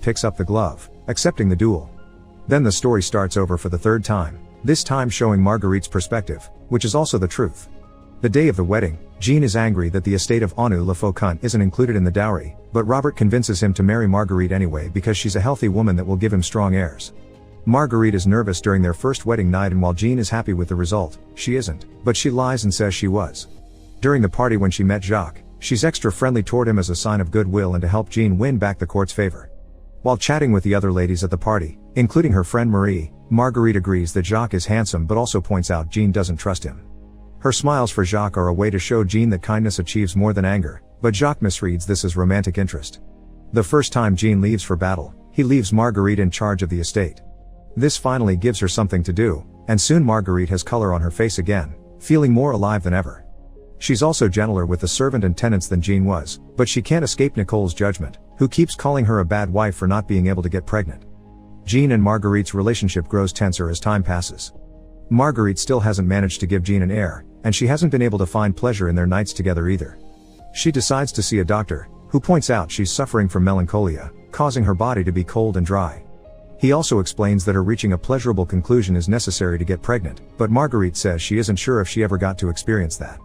picks up the glove, accepting the duel. Then the story starts over for the third time, this time showing Marguerite's perspective, which is also the truth. The day of the wedding, Jean is angry that the estate of Anu Le Faucon isn't included in the dowry, but Robert convinces him to marry Marguerite anyway because she's a healthy woman that will give him strong heirs. Marguerite is nervous during their first wedding night, and while Jean is happy with the result, she isn't, but she lies and says she was. During the party when she met Jacques, she's extra friendly toward him as a sign of goodwill and to help Jean win back the court's favor. While chatting with the other ladies at the party, including her friend Marie, Marguerite agrees that Jacques is handsome but also points out Jean doesn't trust him. Her smiles for Jacques are a way to show Jean that kindness achieves more than anger, but Jacques misreads this as romantic interest. The first time Jean leaves for battle, he leaves Marguerite in charge of the estate. This finally gives her something to do, and soon Marguerite has color on her face again, feeling more alive than ever. She's also gentler with the servant and tenants than Jean was, but she can't escape Nicole's judgment, who keeps calling her a bad wife for not being able to get pregnant. Jean and Marguerite's relationship grows tenser as time passes. Marguerite still hasn't managed to give Jean an heir, and she hasn't been able to find pleasure in their nights together either. She decides to see a doctor, who points out she's suffering from melancholia, causing her body to be cold and dry. He also explains that her reaching a pleasurable conclusion is necessary to get pregnant, but Marguerite says she isn't sure if she ever got to experience that.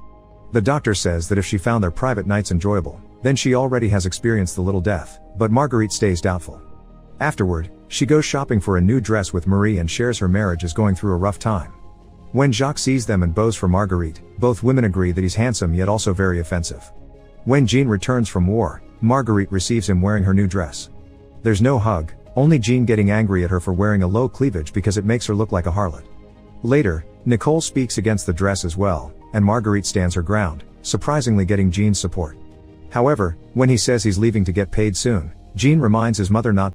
The doctor says that if she found their private nights enjoyable, then she already has experienced the little death, but Marguerite stays doubtful. Afterward, she goes shopping for a new dress with Marie and shares her marriage is going through a rough time. When Jacques sees them and bows for Marguerite, both women agree that he's handsome yet also very offensive. When Jean returns from war, Marguerite receives him wearing her new dress. There's no hug, only Jean getting angry at her for wearing a low cleavage because it makes her look like a harlot. Later, Nicole speaks against the dress as well, and Marguerite stands her ground, surprisingly getting Jean's support. However, when he says he's leaving to get paid soon, Jean reminds his mother not